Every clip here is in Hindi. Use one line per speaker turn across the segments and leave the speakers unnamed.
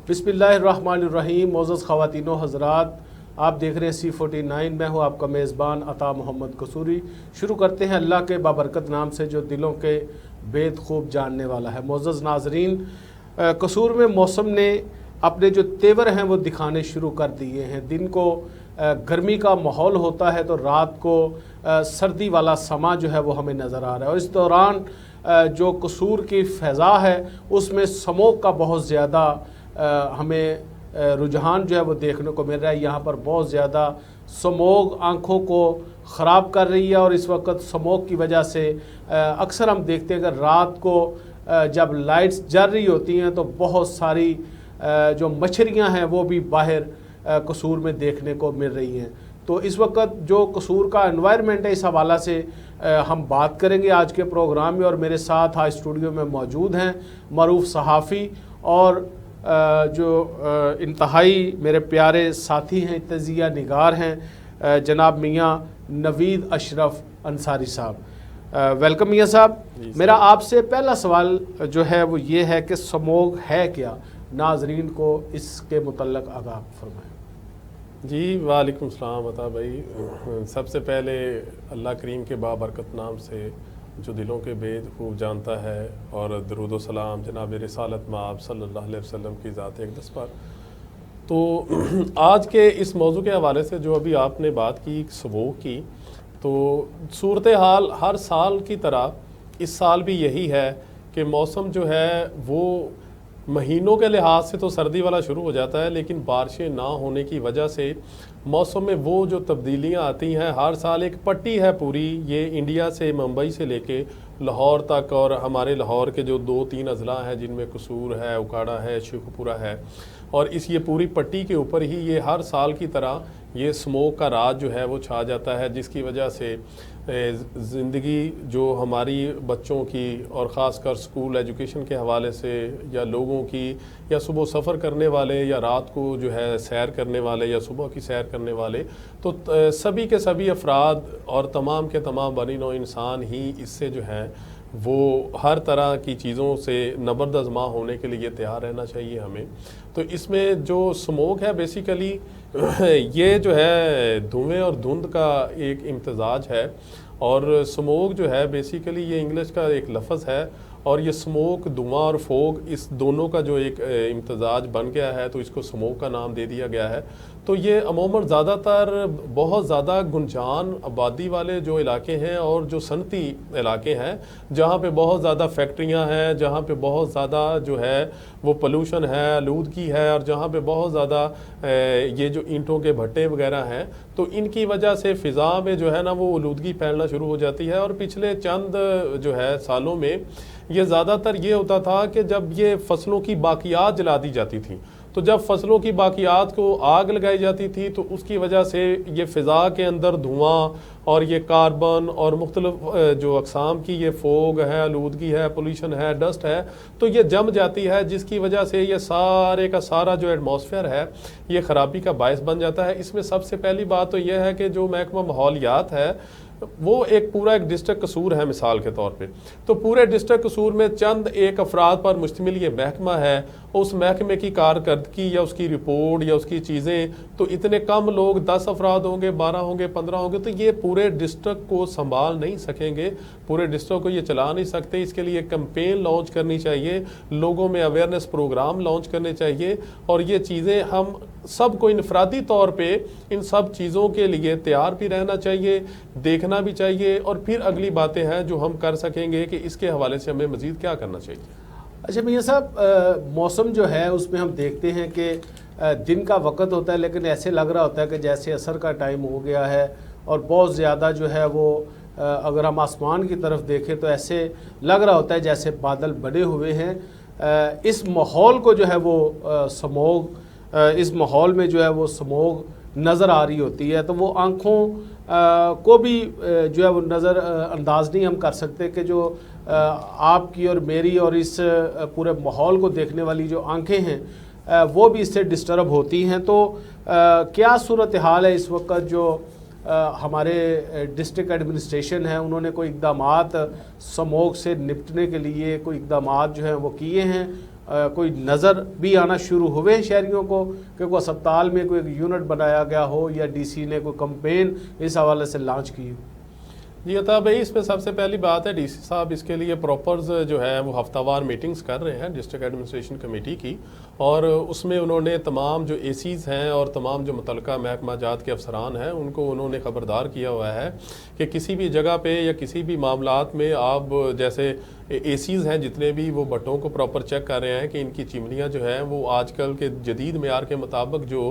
बिस्मिल्लाहिर्रहमानिर्रहीम। मोअज़्ज़ज़ ख़वातीनो हज़रात, आप देख रहे हैं C49। मैं हूँ आपका मेज़बान अता मोहम्मद कसूरी। शुरू करते हैं अल्लाह के बाबरकत नाम से जो दिलों के बेद खूब जानने वाला है। मोअज़्ज़ज़ नाज़रीन, कसूर में मौसम ने अपने जो तेवर हैं वो दिखाने शुरू कर दिए हैं। दिन को गर्मी का माहौल होता है तो रात को सर्दी वाला समा जो है वो हमें नज़र आ रहा है। और इस दौरान जो कसूर की फ़ज़ा है उसमें स्मोक का बहुत ज़्यादा हमें रुझान जो है वो देखने को मिल रहा है। यहाँ पर बहुत ज़्यादा स्मोक आँखों को ख़राब कर रही है और इस वक्त स्मोक की वजह से अक्सर हम देखते हैं कि रात को जब लाइट्स जल रही होती हैं तो बहुत सारी जो मछलियाँ हैं वो भी बाहर कसूर में देखने को मिल रही हैं। तो इस वक्त जो कसूर का एनवायरनमेंट है, इस हवाला से हम बात करेंगे आज के प्रोग्राम में। और मेरे साथ आज स्टूडियो में मौजूद हैं मरूफ सहाफ़ी और जो इंतहाई मेरे प्यारे साथी हैं, तजिया निगार हैं, जनाब मियाँ नवीद अशरफ अंसारी साहब। वेलकम मियाँ साहब। मेरा आपसे पहला सवाल जो है वो ये है कि स्मोक है क्या, नाजरीन को इसके मुतल्लक आगाह फरमाएं।
जी वालेकुम सलाम अता भाई। सबसे पहले अल्लाह करीम के बाबरकत नाम से जो दिलों के बेद खूब जानता है और दरूद व सलाम जनाब रिसालत माब सल्लल्लाहु अलैहि वसल्लम की ज़ात अक़दस पर। तो आज के इस मौजू के हवाले से जो अभी आपने बात की स्मोक की, तो सूरत हाल हर साल की तरह इस साल भी यही है कि मौसम जो है वो महीनों के लिहाज से तो सर्दी वाला शुरू हो जाता है, लेकिन बारिशें ना होने की वजह से मौसम में वो जो तब्दीलियां आती हैं हर साल। एक पट्टी है पूरी, ये इंडिया से मुंबई से लेके लाहौर तक और हमारे लाहौर के जो 2-3 अजला हैं जिनमें कसूर है, उकाड़ा है, शेखुपुरा है, और इस ये पूरी पट्टी के ऊपर ही ये हर साल की तरह ये स्मोक का राज जो है वो छा जाता है, जिसकी वजह से ज़िंदगी जो हमारी बच्चों की और ख़ासकर स्कूल एजुकेशन के हवाले से या लोगों की या सुबह सफ़र करने वाले या रात को जो है सैर करने वाले या सुबह की सैर करने वाले, तो सभी के सभी अफराद और तमाम के तमाम बनी नौ इंसान ही इससे जो है वो हर तरह की चीज़ों से नबर्द आज़मा होने के लिए तैयार रहना चाहिए हमें। तो इसमें जो स्मोक है बेसिकली ये जो है धुएं और धुंध का एक इम्तजाज है। और स्मोक जो है बेसिकली ये इंग्लिश का एक लफ्ज़ है, और ये स्मोक धुआं और फोग इस दोनों का जो एक इम्तजाज बन गया है तो इसको स्मोक का नाम दे दिया गया है। तो ये अमूमन ज़्यादातर बहुत ज़्यादा गुंजान आबादी वाले जो इलाके हैं और जो सनती इलाके हैं जहाँ पे बहुत ज़्यादा फैक्ट्रियाँ हैं, जहाँ पे बहुत ज़्यादा जो है वो पोल्यूशन है, आलूदगी है, और जहाँ पे बहुत ज़्यादा ये जो ईंटों के भट्टे वगैरह हैं, तो इनकी वजह से फ़िज़ा में जो है ना वो आलूदगी फैलना शुरू हो जाती है। और पिछले चंद जो है सालों में ये ज़्यादातर ये होता था कि जब ये फसलों की बाकियात जला दी जाती थी, तो जब फसलों की बाकियात को आग लगाई जाती थी तो उसकी वजह से ये फ़िज़ा के अंदर धुआं और ये कार्बन और मुख्तलिफ जो अक़साम की ये फोग है, आलूदगी है, पोल्यूशन है, डस्ट है, तो ये जम जाती है, जिसकी वजह से ये सारे का सारा जो एटमॉस्फेयर है ये ख़राबी का बायस बन जाता है। इसमें सबसे पहली बात तो यह है कि जो महकमा माहौलियात है वो एक पूरा एक डिस्ट्रिक्ट कसूर है मिसाल के तौर पे, तो पूरे डिस्ट्रिक्ट कसूर में चंद एक अफराद पर मुश्तमिल ये महकमा है। उस महकमे की कारकर्दगी या उसकी रिपोर्ट या उसकी चीज़ें, तो इतने कम लोग 10 अफराद होंगे, 12 होंगे, 15 होंगे, तो ये पूरे डिस्ट्रिक्ट को संभाल नहीं सकेंगे, पूरे डिस्ट्रिक्ट को ये चला नहीं सकते। इसके लिए कैंपेन लॉन्च करनी चाहिए, लोगों में अवेयरनेस प्रोग्राम लॉन्च करने चाहिए, और ये चीज़ें हम सबको इनफरादी तौर पे इन सब चीज़ों के लिए तैयार भी रहना चाहिए, देखना भी चाहिए, और फिर अगली बातें हैं जो हम कर सकेंगे कि इसके हवाले से हमें मज़ीद क्या करना चाहिए।
अच्छा मियाँ साहब, मौसम जो है उसमें हम देखते हैं कि दिन का वक्त होता है, लेकिन ऐसे लग रहा होता है कि जैसे असर का टाइम हो गया है, और बहुत ज़्यादा जो है वो अगर हम आसमान की तरफ देखें तो ऐसे लग रहा होता है जैसे बादल बने हुए हैं। इस माहौल को जो है वो स्मोक, इस माहौल में जो है वो स्मोक नज़र आ रही होती है, तो वो आँखों को भी जो है वो नज़र अंदाज नहीं हम कर सकते कि जो आपकी और मेरी और इस पूरे माहौल को देखने वाली जो आंखें हैं वो भी इससे डिस्टर्ब होती हैं। तो क्या सूरत हाल है इस वक्त जो हमारे डिस्ट्रिक्ट एडमिनिस्ट्रेशन है, उन्होंने कोई इक़दामात स्मोक से निपटने के लिए कोई इक़दामात जो हैं वो किए हैं, कोई नज़र भी आना शुरू हुए हैं शहरियों को कि कोई अस्पताल में कोई एक यूनिट बनाया गया हो या डीसी ने कोई कंपेन इस हवाले से लॉन्च की हो?
जी अता भाई, इसमें सबसे पहली बात है डीसी साहब इसके लिए प्रॉपर जो है वो हफ्तावार मीटिंग्स कर रहे हैं डिस्ट्रिक्ट एडमिनिस्ट्रेशन कमेटी की, और उसमें उन्होंने तमाम जो एसीज़ हैं और तमाम जो मुतलका महकमा जात के अफसरान हैं उनको उन्होंने ख़बरदार किया हुआ है कि किसी भी जगह पे या किसी भी मामलात में आप जैसे एसीज़ हैं जितने भी, वो भट्टों को प्रॉपर चेक कर रहे हैं कि इनकी चिमनियाँ जो हैं वो आजकल के जदीद मेयार के मुताबिक जो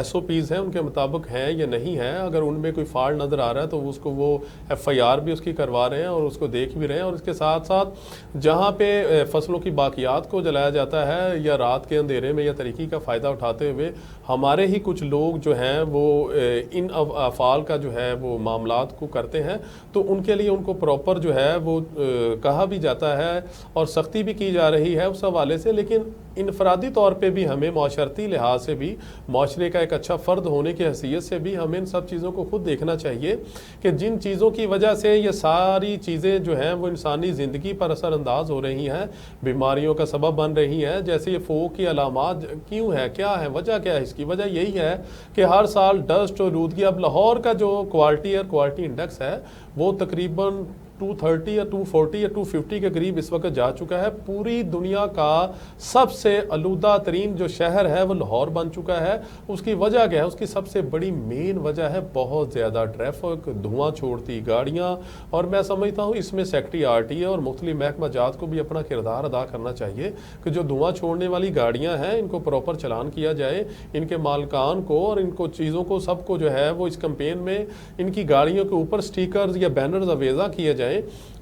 SOPs हैं उनके मुताबिक हैं या नहीं हैं। अगर उनमें कोई फॉल्ट नज़र आ रहा है तो उसको वो FIR भी उसकी करवा रहे हैं और उसको देख भी रहे हैं। और इसके साथ साथ जहाँ पे फसलों की बाकियात को जलाया जाता है या रात के अंधेरे में या तरीक़ी का फ़ायदा उठाते हुए हमारे ही कुछ लोग जो हैं वो इन अफ़ाल का जो है वो मामलात को करते हैं, तो उनके लिए उनको प्रॉपर जो है वो कहा भी जाता है और सख्ती भी की जा रही है उस हवाले से। लेकिन इनफरादी तौर पे भी हमें माशरती लिहाज से भी, माशरे का एक अच्छा फ़र्द होने की हैसियत से भी हमें इन सब चीज़ों को खुद देखना चाहिए कि जिन चीज़ों की वजह से ये सारी चीज़ें जो हैं वो इंसानी ज़िंदगी पर असरअंदाज हो रही हैं, बीमारियों का सबब बन रही हैं, जैसे ये फोक की अलामात क्यों है, क्या है, वजह क्या है? इसकी वजह यही है कि हर साल डस्ट और आलूदगी, अब लाहौर का जो क्वालिटी एयर क्वालिटी इंडेक्स है वो तकरीबन 230 या 240 या 250 के करीब इस वक्त जा चुका है। पूरी दुनिया का सबसे आलूदा तरीन जो शहर है वो लाहौर बन चुका है। उसकी वजह क्या है? उसकी सबसे बड़ी मेन वजह है बहुत ज़्यादा ट्रैफिक, धुआं छोड़ती गाड़ियाँ, और मैं समझता हूँ इसमें सेक्रेटरी RTA और मुख्तलिफ महकमा जात को भी अपना किरदार अदा करना चाहिए कि जो धुआं छोड़ने वाली गाड़ियाँ हैं इनको प्रॉपर चलान किया जाए, इनके मालकान को और इनको चीज़ों को सबको जो है वो इस कैंपेन में इनकी गाड़ियों के ऊपर स्टिकर्स या बैनर्स अवेजा किए जाए।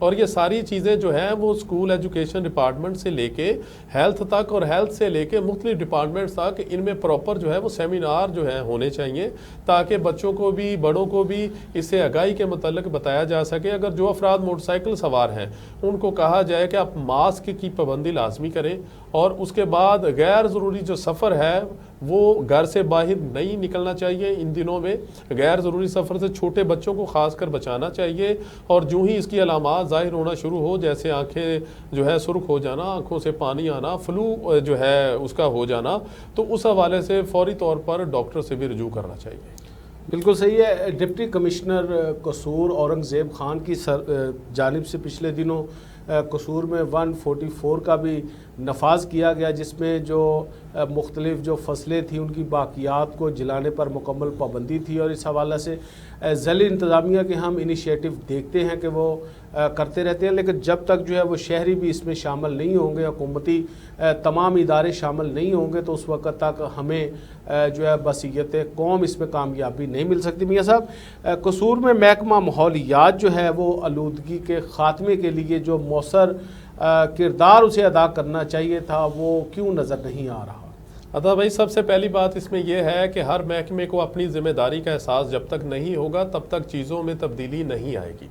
और ये सारी चीज़ें जो हैं वो स्कूल एजुकेशन डिपार्टमेंट से लेके हेल्थ तक और हेल्थ से लेके मुख्तलिफ डिपार्टमेंट्स तक इनमें प्रॉपर जो है वो सेमिनार जो है होने चाहिए ताकि बच्चों को भी बड़ों को भी इससे आगाही के मतलब बताया जा सके। अगर जो अफराद मोटरसाइकिल सवार हैं उनको कहा जाए कि आप मास्क की पाबंदी लाजमी करें, और उसके बाद गैर ज़रूरी जो सफ़र है वो घर से बाहर नहीं निकलना चाहिए। इन दिनों में गैर ज़रूरी सफ़र से छोटे बच्चों को ख़ासकर बचाना चाहिए, और जो ही इसकी अलामात ज़ाहिर होना शुरू हो, जैसे आंखें जो है सुर्ख हो जाना, आंखों से पानी आना, फ्लू जो है उसका हो जाना, तो उस हवाले से फ़ौरी तौर पर डॉक्टर से भी रुजू करना चाहिए।
बिल्कुल सही है। डिप्टी कमिश्नर कसूर औरंगज़ेब खान की जानिब से पिछले दिनों कसूर में 144 का भी नफाज किया गया, जिसमें जो मुख्तलिफ जो फसलें थी उनकी बाकियात को जलाने पर मुकम्मल पाबंदी थी। और इस हवाले से ज़िली इंतज़ामिया के हम इनिशिएटिव देखते हैं कि वो करते रहते हैं, लेकिन जब तक जो है वो शहरी भी इसमें शामिल नहीं होंगे, हुकूमती तमाम इदारे शामिल नहीं होंगे, तो उस वक्त तक हमें जो है बसीयत कौम इसमें कामयाबी नहीं मिल सकती। मियाँ साहब, कसूर में महकमा माहौलियात जो है वो आलूदगी के ख़ात्मे के लिए जो मौसर किरदार उसे अदा करना चाहिए था वो क्यों नज़र नहीं आ रहा?
अदा भाई, सबसे पहली बात इसमें यह है कि हर महकमे को अपनी ज़िम्मेदारी का एहसास जब तक नहीं होगा तब तक चीज़ों में तब्दीली नहीं आएगी।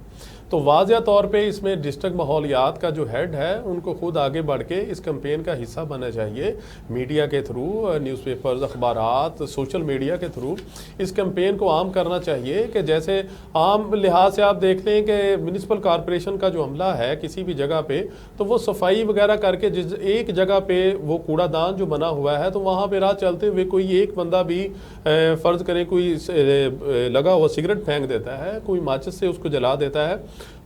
तो वाज़िया तौर पे इसमें डिस्ट्रिक्ट माहौलियात का जो हेड है उनको खुद आगे बढ़ के इस कैंपेन का हिस्सा बनना चाहिए। मीडिया के थ्रू, न्यूज़पेपर्स, अखबारात, सोशल मीडिया के थ्रू इस कैंपेन को आम करना चाहिए कि जैसे आम लिहाज से आप देख लें कि म्यूनिसिपल कॉरपोरेशन का जो अमला है किसी भी जगह पे, तो वो सफाई वगैरह करके जिस एक जगह पे वो कूड़ादान जो बना हुआ है तो वहाँ पे राह चलते हुए कोई एक बंदा भी फ़र्ज़ करें कोई लगा हुआ सिगरेट फेंक देता है, कोई माचिस से उसको जला देता है,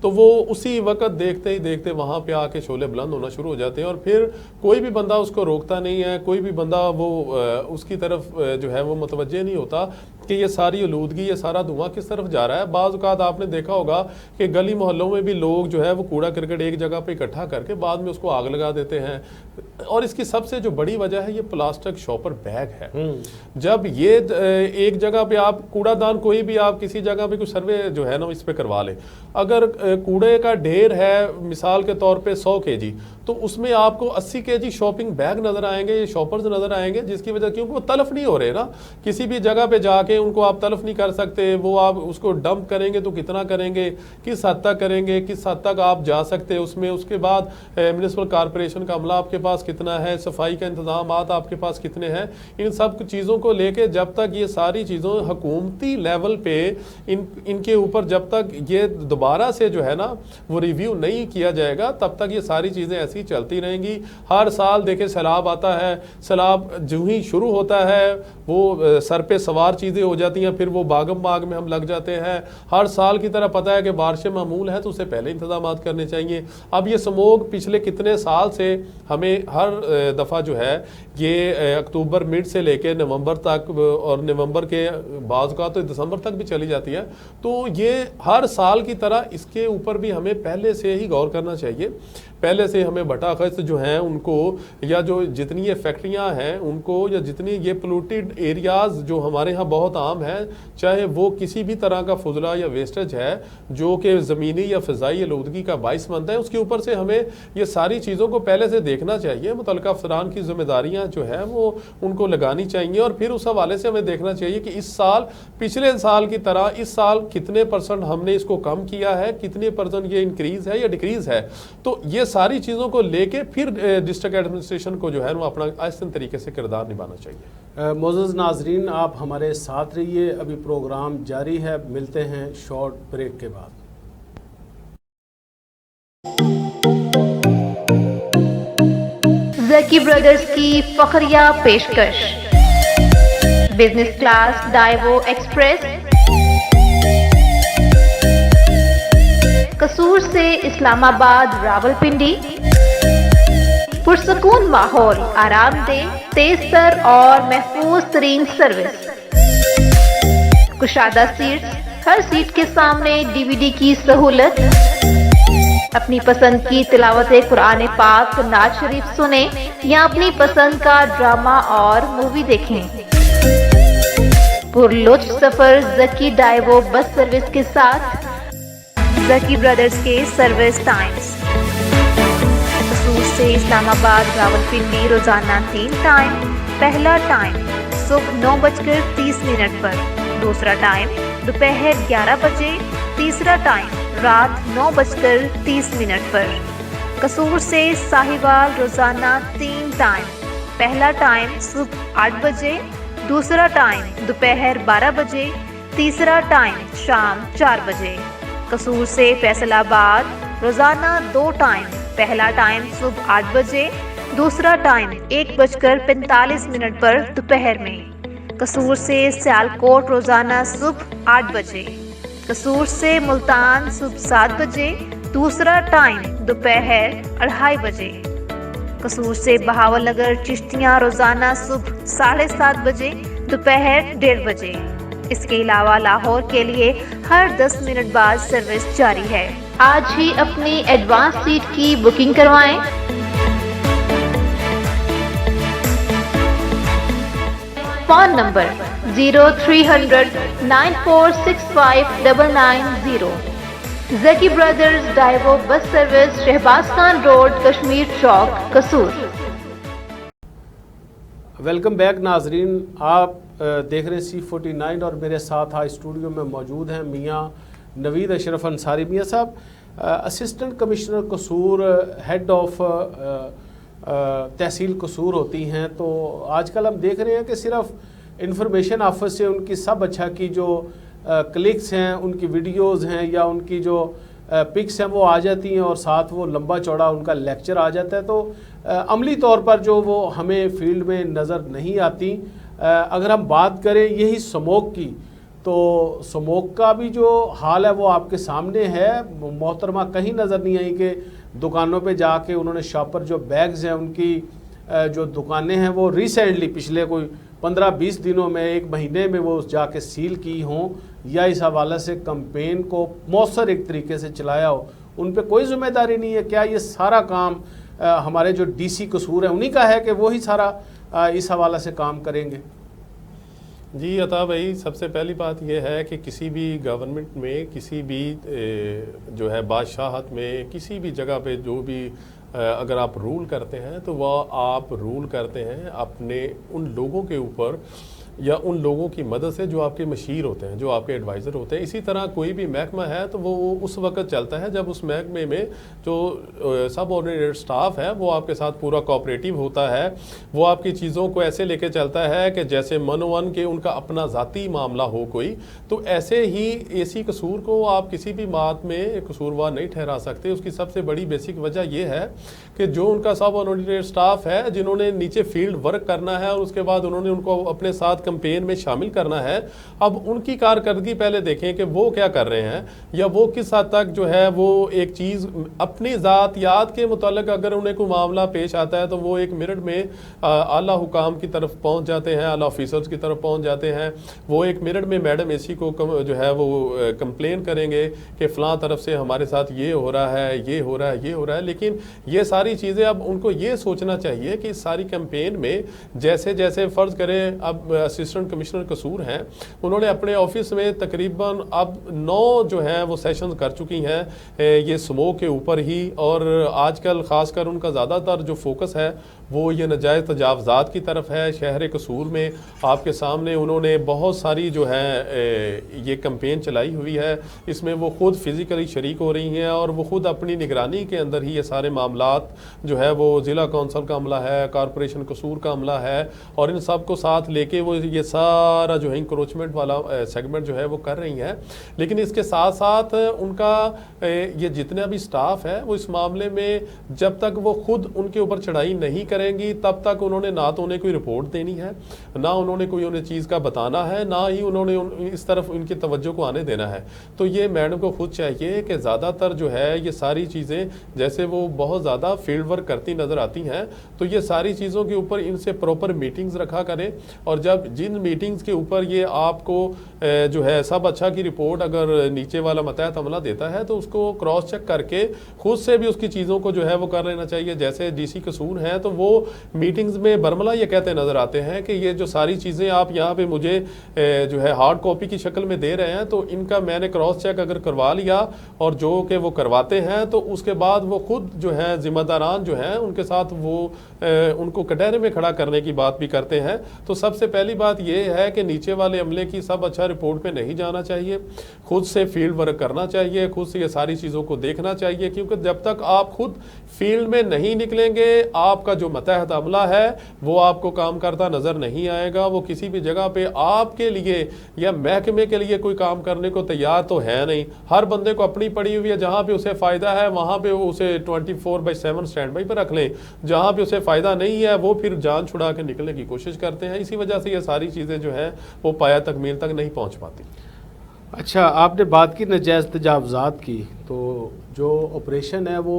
तो वो उसी वक्त देखते ही देखते वहाँ पे आके शोले बुलंद होना शुरू हो जाते हैं, और फिर कोई भी बंदा उसको रोकता नहीं है, कोई भी बंदा वो उसकी तरफ जो है वो मुतवज्जे नहीं होता कि ये सारी आलूदगी, ये सारा धुआं किस तरफ जा रहा है। बाज़ औक़ात आपने देखा होगा कि गली मोहल्लों में भी लोग जो है वो कूड़ा करकट एक जगह पे इकट्ठा करके बाद में उसको आग लगा देते हैं, और इसकी सबसे जो बड़ी वजह है ये प्लास्टिक शॉपर बैग है। जब ये एक जगह पे आप कूड़ादान, कोई भी आप किसी जगह पे कुछ सर्वे जो है ना इस पे करवा ले, अगर कूड़े का ढेर है मिसाल के तौर पे 100 kg, तो उसमें आपको 80 kg शॉपिंग बैग नजर आएंगे, ये शॉपर्स नजर आएंगे, जिसकी वजह क्योंकि वो तलफ नहीं हो रहे ना, किसी भी जगह पे जाके उनको आप तलफ नहीं कर सकते। वो आप उसको डंप करेंगे तो कितना करेंगे, किस हद तक करेंगे, किस हद तक आप जा सकते हैं उसमें। उसके बाद म्यूनिसिपल कॉरपोरेशन का अमला आपके पास कितना है, सफाई का इंतजाम आपके पास कितने हैं, इन सब चीज़ों को लेके जब तक ये सारी चीज़ों हुकूमती लेवल पे इनके ऊपर जब तक ये दोबारा से जो जो है ना वो रिव्यू नहीं किया जाएगा तब तक ये सारी चीज़ें ऐसी चलती रहेंगी। हर साल देखे सैलाब आता है, सैलाब जो ही शुरू होता है वो सर पे सवार चीज़ें हो जाती हैं, फिर वो बागम बाग में हम लग जाते हैं। हर साल की तरह पता है कि बारिशें मामूल हैं तो उससे पहले इंतजाम करने चाहिए। अब ये स्मोग पिछले कितने साल से हमें हर दफ़ा जो है ये अक्टूबर मिड से लेके नवंबर तक, और नवंबर के बाद का तो दिसंबर तक भी चली जाती है, तो ये हर साल की तरह इसके ऊपर भी हमें पहले से ही गौर करना चाहिए। पहले से हमें भट्टा खस्त जो हैं उनको, या जो जितनी ये फैक्ट्रियां हैं उनको, या जितनी ये पोल्यूटेड एरियाज़ जो हमारे यहाँ बहुत आम है, चाहे वो किसी भी तरह का फुजला या वेस्टेज है जो कि ज़मीनी या फ़िज़ाई आलूदगी का बाइस बनता है, उसके ऊपर से हमें ये सारी चीज़ों को पहले से देखना चाहिए। मुतल्लिका अफसरान की जिम्मेदारियाँ जो है वो उनको लगानी चाहिए, और फिर उस हवाले से हमें देखना चाहिए कि इस साल पिछले साल की तरह इस साल कितने % हमने इसको कम किया है, कितने % ये इंक्रीज़ है या डिक्रीज़ है। तो ये सारी चीज़ों को लेके फिर डिस्ट्रिक्ट एडमिनिस्ट्रेशन को जो है वो अपना आहिस्ता तरीके से किरदार निभाना चाहिए।
मोअज़्ज़ज़ नाज़रीन, आप हमारे साथ रहिए, अभी प्रोग्राम जारी है, मिलते हैं शॉर्ट ब्रेक के बाद।
ज़की ब्रदर्स की फखरिया पेशकश, बिजनेस क्लास डाइवो एक्सप्रेस, कसूर से इस्लामाबाद रावलपिंडी, पुरसकून माहौल, आरामदेह, तेज तर और महफूज तरीन सर्विस, कुशादा सीट, हर सीट के सामने DVD की सहूलत, अपनी पसंद की तिलावत कुरान पाक, नात शरीफ सुने या अपनी पसंद का ड्रामा और मूवी देखें। पुरलुत्फ सफर ज़की डाइवो बस सर्विस के साथ। ज़की ब्रदर्स के सर्विस टाइम्स: कसूर से इस्लामाबाद रावलपिंडी रोजाना 3 टाइम। पहला टाइम सुबह 9:30 पर, दूसरा टाइम दोपहर 11 बजे, तीसरा टाइम रात 9:30 पर। कसूर से साहिवाल रोजाना 3 टाइम। पहला टाइम सुबह 8 बजे, दूसरा टाइम दोपहर 12 बजे, तीसरा टाइम शाम 4 बजे। कसूर से फैसलाबाद रोजाना 2 टाइम। पहला टाइम सुबह 8 बजे, दूसरा टाइम 1:45 पर दोपहर में। कसूर से सियालकोट रोजाना सुबह 8 बजे। कसूर से मुल्तान सुबह 7 बजे, दूसरा टाइम दोपहर 2:30 बजे। कसूर से बहावलनगर चिश्तियाँ रोजाना सुबह 7:30 बजे, दोपहर 1:30 बजे। इसके अलावा लाहौर के लिए हर 10 मिनट बाद सर्विस जारी है। आज ही अपनी एडवांस सीट की बुकिंग करवाएं। Phone number 0300 9465 990। Zaki brothers Daewoo bus service, Shahbaz Khan road, Kashmir Chowk, Kasur.
Welcome back नाजरीन, आप देख रहे हैं C49 और मेरे साथ आज स्टूडियो में मौजूद हैं मियाँ नवीद अशरफ अंसारी। मियाँ साहब असिस्टेंट कमिश्नर कसूर, हेड ऑफ तहसील कसूर होती हैं, तो आजकल हम देख रहे हैं कि सिर्फ इंफॉर्मेशन ऑफिस से उनकी सब अच्छा की जो क्लिक्स हैं, उनकी वीडियोस हैं या उनकी जो पिक्स हैं वो आ जाती हैं और साथ वो लंबा चौड़ा उनका लेक्चर आ जाता है, तो अमली तौर पर जो वो हमें फील्ड में नज़र नहीं आती। अगर हम बात करें यही स्मोक की, तो स्मोक का भी जो हाल है वो आपके सामने है। मोहतरमा कहीं नज़र नहीं आई कि दुकानों पे जाके उन्होंने शॉपर जो बैग्स हैं उनकी जो दुकानें हैं वो रिसेंटली पिछले कोई 15-20 दिनों में, 1 महीने में वो जाके सील की हों या इस हवाले से कंपेन को मौसर एक तरीके से चलाया हो, उन पे कोई जिम्मेदारी नहीं है। क्या ये सारा काम हमारे जो DC कसूर है उन्हीं का है कि वो ही सारा इस हवाले से काम करेंगे?
जी अता भाई, सबसे पहली बात यह है कि किसी भी गवर्नमेंट में, किसी भी जो है बादशाहत में, किसी भी जगह पे जो भी अगर आप रूल करते हैं तो वह आप रूल करते हैं अपने उन लोगों के ऊपर या उन लोगों की मदद से जो आपके मशीर होते हैं, जो आपके एडवाइज़र होते हैं। इसी तरह कोई भी महकमा है तो वो उस वक्त चलता है जब उस महकमे में जो सब ऑर्डिनेट स्टाफ है वो आपके साथ पूरा कोऑपरेटिव होता है, वो आपकी चीज़ों को ऐसे लेके चलता है कि जैसे मनोवन के उनका अपना ज़ाती मामला हो कोई। तो ऐसे ही एसी कसूर को आप किसी भी बात में कसूरवार नहीं ठहरा सकते। उसकी सबसे बड़ी बेसिक वजह यह है कि जो उनका सब ऑर्डिनेट स्टाफ है, जिन्होंने नीचे फील्ड वर्क करना है और उसके बाद उन्होंने उनको अपने साथ कैंपेन में शामिल करना है, अब उनकी कारकर्दगी पहले देखें कि वो क्या कर रहे हैं, या वो किस हद तक जो है वो एक चीज़ अपनी ज़ातियात के मुतालिक अगर उन्हें कोई मामला पेश आता है तो वो एक मिनट में आला हुकाम की तरफ पहुंच जाते हैं, आला ऑफिसर्स की तरफ पहुंच जाते हैं। वो एक मिनट में मैडम एसी को जो है वो कंप्लेन करेंगे कि फ़लाँ तरफ से हमारे साथ ये हो रहा है, ये हो रहा है, ये हो रहा है। लेकिन ये सारी चीज़ें अब उनको ये सोचना चाहिए कि इस सारी कैंपेन में जैसे जैसे फ़र्ज़ करें अब असिस्टेंट कमिश्नर कसूर हैं, उन्होंने अपने ऑफिस में तकरीबन अब 9 जो हैं वो सेशंस कर चुकी हैं ये स्मोक के ऊपर ही। और आजकल ख़ासकर उनका ज़्यादातर जो फोकस है वो ये नाजायज़ तजावज़ात की तरफ है। शहर कसूर में आपके सामने उन्होंने बहुत सारी जो है ये कैंपेन चलाई हुई है। इसमें वो ख़ुद फ़िज़िकली शरीक हो रही हैं और वो ख़ुद अपनी निगरानी के अंदर ही ये सारे मामलात जो है वो ज़िला कौंसल का अमला है, कॉरपोरेशन कसूर का अमला है, और इन सब को साथ लेके वो ये सारा जो है इंक्रोचमेंट वाला सेगमेंट जो है वो कर रही हैं। लेकिन इसके साथ साथ उनका ये जितना भी स्टाफ है वो इस मामले में जब तक वो खुद उनके ऊपर चढ़ाई नहीं करेंगी तब तक उन्होंने ना तो उन्हें कोई रिपोर्ट देनी है, ना उन्होंने कोई उन्हें चीज़ का बताना है, ना ही उन्होंने इस तरफ उनकी तवज्जो को आने देना है। तो ये मैडम को खुद चाहिए कि ज़्यादातर जो है ये सारी चीज़ें, जैसे वो बहुत ज़्यादा फील्ड वर्क करती नज़र आती हैं, तो ये सारी चीज़ों के ऊपर इनसे प्रॉपर मीटिंग्स रखा करें। और जब जिन मीटिंग्स के ऊपर ये आपको जो है सब अच्छा की रिपोर्ट अगर नीचे वाला मतहत अमला देता है तो उसको क्रॉस चेक करके खुद से भी उसकी चीज़ों को जो है वो कर लेना चाहिए। जैसे डीसी कसूर हैं तो वो मीटिंग्स में बरमला ये कहते नज़र आते हैं कि ये जो सारी चीज़ें आप यहाँ पे मुझे जो है हार्ड कॉपी की शक्ल में दे रहे हैं तो इनका मैंने क्रॉस चेक अगर करवा लिया और जो कि वो करवाते हैं तो उसके बाद वो खुद जो है जिम्मेदारान जो हैं उनके साथ वो उनको कटहरे में खड़ा करने की बात भी करते हैं। तो सबसे पहली बात ये है कि नीचे वाले अमले की सब अच्छा रिपोर्ट पे नहीं जाना चाहिए, खुद से फील्ड वर्क करना चाहिए, खुद से ये सारी चीज़ों को देखना चाहिए, क्योंकि जब तक आप खुद फील्ड में नहीं निकलेंगे आपका जो मतहत अमला है वो आपको काम करता नज़र नहीं आएगा। वो किसी भी जगह पे आपके लिए या महकमे के लिए कोई काम करने को तैयार तो है नहीं। हर बंदे को अपनी पड़ी हुई है, जहाँ पे उसे फ़ायदा है वहाँ पे वो उसे 24/7 स्टैंड बाई पर रख लें, जहाँ पे उसे फ़ायदा नहीं है वो फिर जान छुड़ा के निकलने की कोशिश करते हैं। इसी वजह से ये सारी चीज़ें जो हैं वो पाया तकमील तक नहीं पहुँच पाती।
अच्छा, आपने बात की नाजायज़ तजावज़ात की, तो जो ऑपरेशन है वो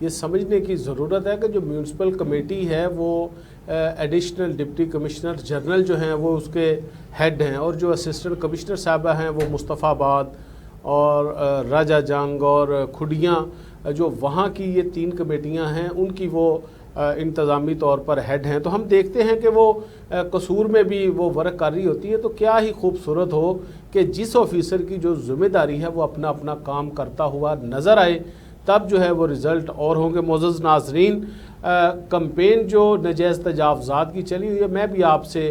ये समझने की ज़रूरत है कि जो म्यूनसिपल कमेटी है वो एडिशनल डिप्टी कमिश्नर जनरल जो हैं वो उसके हेड हैं, और जो असिस्टेंट कमिश्नर साहबा हैं वो मुस्तफ़ाबाद और राजा जंग और खुडियाँ, जो वहाँ की ये 3 कमेटियाँ हैं उनकी वो इंतज़ामी तौर पर हेड हैं। तो हम देखते हैं कि वो कसूर में भी वो वर्क कर रही होती है। तो क्या ही खूबसूरत हो कि जिस ऑफिसर की जो ज़िम्मेदारी है वो अपना अपना काम करता हुआ नज़र आए, तब जो है वो रिज़ल्ट और होंगे। मोअज़्ज़ज़ नाज़रीन, कैंपेन जो नाजायज़ तजावज़ात की चली हुई है, मैं भी आपसे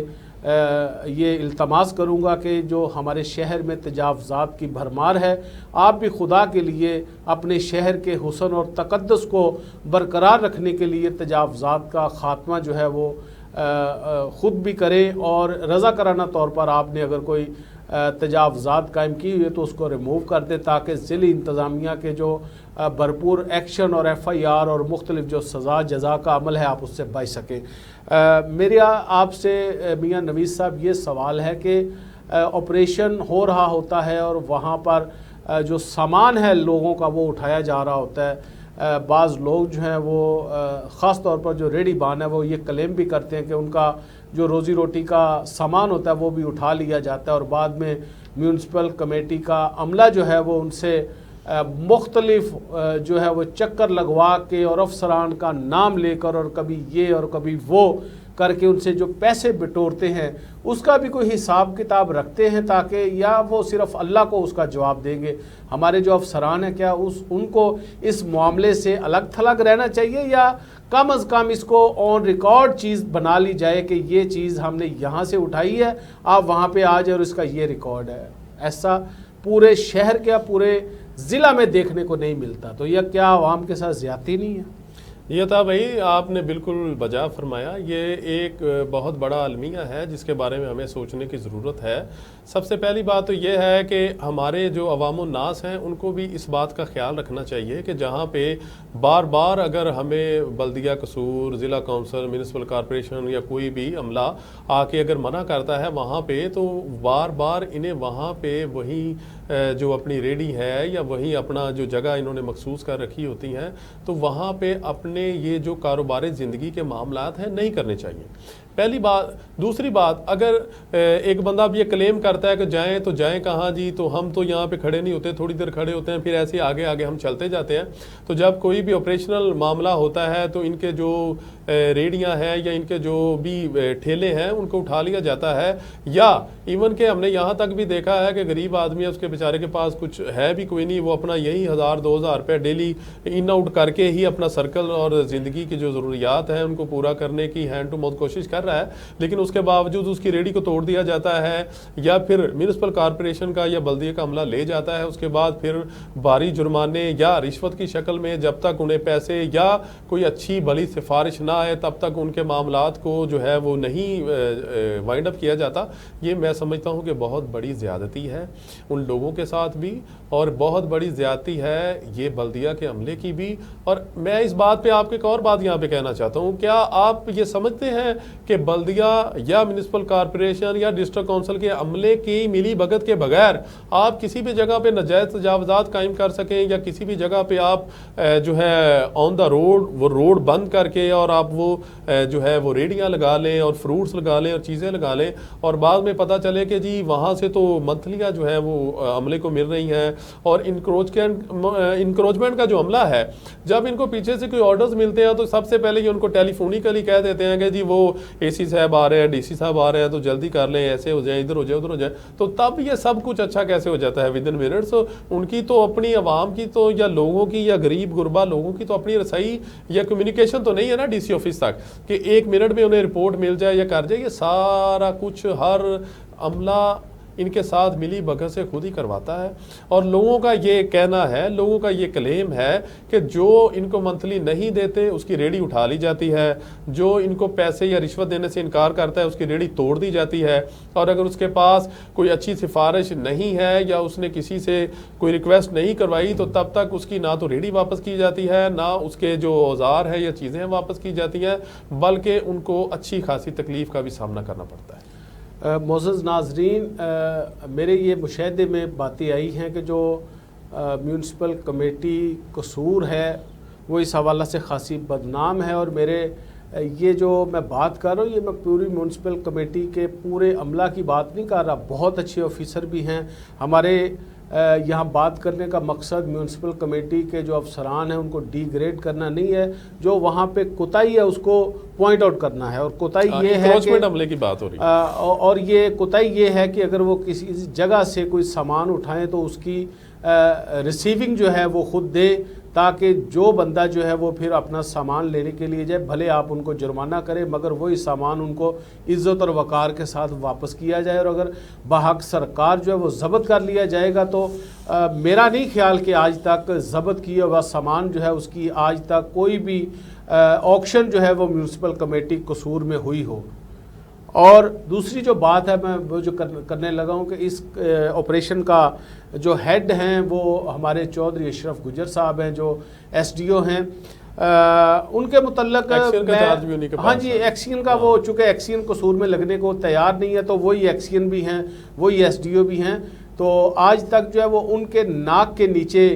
ये इल्तमास करूँगा कि जो हमारे शहर में तजावज़ात की भरमार है, आप भी खुदा के लिए अपने शहर के हुस्न और तक़द्दुस को बरकरार रखने के लिए तजावज़ात का ख़ात्मा जो है वो ख़ुद भी करें, और रज़ाकाराना तौर पर आपने अगर कोई तजावज़ात कायम की हुई है तो उसको रिमूव कर दे, ताकि ज़िली इंतज़ामिया के जो भरपूर एक्शन और FIR और मुख्तलिफ जो सज़ा जज़ा का अमल है आप उससे बच सकें। मेरा आपसे मियाँ नवीद साहब ये सवाल है कि ऑपरेशन हो रहा होता है और वहाँ पर जो सामान है लोगों का वो उठाया जा रहा होता है। बाज़ लोग जो हैं वो ख़ास तौर पर जो रेडी बान है वो ये क्लेम भी करते हैं कि उनका जो रोज़ी रोटी का सामान होता है वो भी उठा लिया जाता है, और बाद में म्यूनसिपल कमेटी का अमला जो है वो उनसे मुख्तलिफ जो है वो चक्कर लगवा के और अफसरान का नाम लेकर और कभी ये और कभी वो करके उनसे जो पैसे बिटोरते हैं उसका भी कोई हिसाब किताब रखते हैं, ताकि या वो सिर्फ़ अल्लाह को उसका जवाब देंगे। हमारे जो अफसरान हैं क्या उनको इस मामले से अलग थलग रहना चाहिए, या कम अज़ कम इसको ऑन रिकॉर्ड चीज़ बना ली जाए कि ये चीज़ हमने यहाँ से उठाई है, आप वहाँ पे आ जाए और इसका ये रिकॉर्ड है। ऐसा पूरे शहर के पूरे ज़िला में देखने को नहीं मिलता। तो यह क्या आवाम के साथ ज़्यादती नहीं है?
ये था भाई, आपने बिल्कुल बजा फरमाया। ये एक बहुत बड़ा अलमिया है जिसके बारे में हमें सोचने की ज़रूरत है। सबसे पहली बात तो ये है कि हमारे जो अवाम नास हैं उनको भी इस बात का ख्याल रखना चाहिए कि जहाँ पे बार बार अगर हमें बल्दिया कसूर, ज़िला कौंसल, म्यूनसिपल कॉरपोरेशन या कोई भी अमला आके अगर मना करता है वहाँ पे, तो बार बार इन्हें वहाँ पे वही जो अपनी रेडी है या वही अपना जो जगह इन्होंने मखसूस कर रखी होती हैं, तो वहाँ पे अपने ये जो कारोबारी ज़िंदगी के मामलात हैं नहीं करने चाहिए, पहली बात। दूसरी बात, अगर एक बंदा अब ये क्लेम करता है कि जाएं तो जाएं कहाँ जी, तो हम तो यहाँ पे खड़े नहीं होते, थोड़ी देर खड़े होते हैं, फिर ऐसे आगे आगे हम चलते जाते हैं। तो जब कोई भी ऑपरेशनल मामला होता है तो इनके जो रेडियाँ हैं या इनके जो भी ठेले हैं उनको उठा लिया जाता है, या इवन के हमने यहाँ तक भी देखा है कि गरीब आदमी है, उसके बेचारे के पास कुछ है भी कोई नहीं, वो अपना यही 1000-2000 रुपये डेली इन आउट करके ही अपना सर्कल और ज़िंदगी की जो ज़रूरियात हैं उनको पूरा करने की हैंड टू माउथ कोशिश कर रहा है, लेकिन उसके बावजूद उसकी रेडी को तोड़ दिया जाता है या फिर म्यूनसिपल कॉरपोरेशन का या बल्दिया का अमला ले जाता है। उसके बाद फिर भारी जुर्माने या रिश्वत की शक्ल में जब तक उन्हें पैसे या कोई अच्छी भली सिफारिश ना आए तब तक उनके मामलात को जो है वो नहीं वाइंड अप किया जाता। ये मैं समझता हूँ कि बहुत बड़ी ज़्यादती है उन लोगों के साथ भी, और बहुत बड़ी ज़्यादती है ये बल्दिया के अमले की भी। और मैं इस बात पे आपको एक और बात यहाँ पे कहना चाहता हूँ, क्या आप ये समझते हैं कि बल्दिया या म्यूनसिपल कॉरपोरेशन या डिस्ट्रिक्ट काउंसिल के अमले की मिली भगत के बगैर आप किसी भी जगह पे नाजायज़ तजावज़ात कायम कर सकें, या किसी भी जगह पे आप जो है ऑन द रोड वो रोड बंद करके और आप वो जो है वो रेडियाँ लगा लें और फ्रूट्स लगा लें और चीज़ें लगा लें, और बाद में पता चले कि जी वहाँ से तो मंथलियाँ जो है वो अमले को मिल रही हैं। और इंक्रोचमेंट का जो अमला है, जब इनको पीछे से कोई ऑर्डर्स मिलते हैं तो सबसे पहले ये उनको टेलीफोनिकली कह देते हैं कि जी वो एसी साहब आ रहे हैं, डीसी साहब आ रहे हैं, तो जल्दी कर लें, ऐसे हो जाए, इधर हो जाए, उधर हो जाए। तो तब ये सब कुछ अच्छा कैसे हो जाता है विद इन मिनट्स। उनकी तो अपनी आवाम की तो या लोगों की या गरीब गुरबा लोगों की तो अपनी रसाई या कम्युनिकेशन तो नहीं है ना डीसी ऑफिस तक कि 1 मिनट में उन्हें रिपोर्ट मिल जाए या कर जाए। ये सारा कुछ हर अमला इनके साथ मिली भगत से खुद ही करवाता है। और लोगों का ये कहना है, लोगों का ये क्लेम है कि जो इनको मंथली नहीं देते उसकी रेडी उठा ली जाती है, जो इनको पैसे या रिश्वत देने से इनकार करता है उसकी रेडी तोड़ दी जाती है, और अगर उसके पास कोई अच्छी सिफारिश नहीं है या उसने किसी से कोई रिक्वेस्ट नहीं करवाई तो तब तक उसकी ना तो रेडी वापस की जाती है, ना उसके जो औजार है या चीज़ें वापस की जाती हैं, बल्कि उनको अच्छी खासी तकलीफ़ का भी सामना करना पड़ता है।
मोअज़्ज़ज़ नाज़रीन, मेरे ये मुशाहदे में बातें आई हैं कि जो म्यूनसिपल कमेटी कसूर है वो इस हवाला से खासी बदनाम है, और मेरे ये जो मैं बात कर रहा हूँ ये मैं पूरी म्यूनसिपल कमेटी के पूरे अमला की बात नहीं कर रहा। बहुत अच्छे ऑफिसर भी हैं हमारे। यहाँ बात करने का मकसद म्यूनसिपल कमेटी के जो अफसरान हैं उनको डिग्रेड करना नहीं है, जो वहाँ पे कोताही है उसको पॉइंट आउट करना है। और कोताही ये है कि
हमले की बात हो रही है,
और ये कोताही ये है कि अगर वो किसी जगह से कोई सामान उठाएं तो उसकी रिसीविंग जो है वो खुद दे, ताकि जो बंदा जो है वो फिर अपना सामान लेने के लिए जाए, भले आप उनको जुर्माना करें मगर वही सामान उनको इज़्ज़त और वक़ार के साथ वापस किया जाए। और अगर बाहक सरकार जो है वो ज़ब्त कर लिया जाएगा तो मेरा नहीं ख्याल कि आज तक ज़ब्त किया हुआ सामान जो है उसकी आज तक कोई भी ऑक्शन जो है वो म्यूनसिपल कमेटी कसूर में हुई हो। और दूसरी जो बात है मैं वो जो करने लगा हूँ कि इस ऑपरेशन का जो हेड हैं वो हमारे चौधरी अशरफ गुजर साहब हैं जो SDO हैं। उनके मुतल्लक हाँ जी एक्सियन का वो चूँकि एक्सियन कसूर में लगने को तैयार नहीं है तो वही एक्सियन भी हैं, वही SDO भी हैं। तो आज तक जो है वो उनके नाक के नीचे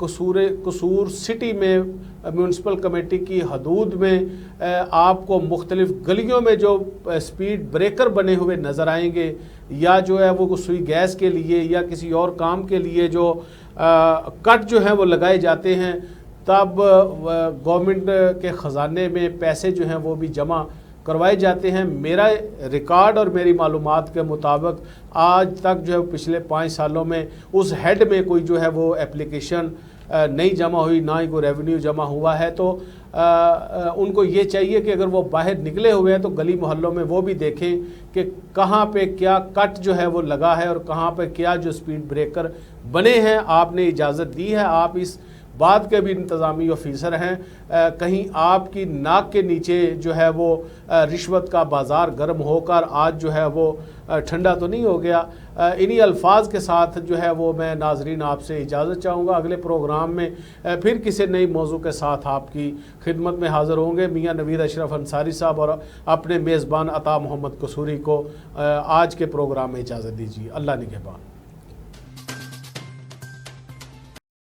कसूर सिटी में म्यूनसिपल कमेटी की हदूद में आपको मुख्तलिफ गलियों में जो स्पीड ब्रेकर बने हुए नज़र आएंगे, या जो है वो सुई गैस के लिए या किसी और काम के लिए जो कट जो है वो लगाए जाते हैं, तब गवर्नमेंट के ख़जाने में पैसे जो हैं वो भी जमा करवाए जाते हैं। मेरा रिकॉर्ड और मेरी मालूमात के मुताबिक आज तक जो है पिछले 5 सालों में उस हेड में कोई जो है वो एप्लीकेशन नहीं जमा हुई, ना ही कोई रेवेन्यू जमा हुआ है, तो उनको ये चाहिए कि अगर वो बाहर निकले हुए हैं तो गली मोहल्लों में वो भी देखें कि कहाँ पे क्या कट जो है वो लगा है और कहाँ पे क्या जो स्पीड ब्रेकर बने हैं। आपने इजाज़त दी है, आप इस बात के भी इंतज़ामी ऑफिसर हैं, कहीं आपकी नाक के नीचे जो है वो रिश्वत का बाज़ार गर्म होकर आज जो है वो ठंडा तो नहीं हो गया। इन्हीं अल्फाज के साथ जो है वो मैं नाजरीन आपसे इजाज़त चाहूँगा। अगले प्रोग्राम में फिर किसी नई मौजू के साथ आपकी खिदमत में हाज़िर होंगे। मियाँ नवीद अशरफ अंसारी साहब और अपने मेज़बान अता मोहम्मद कसूरी को आज के प्रोग्राम में इजाज़त दीजिए। अल्लाह निगहबान।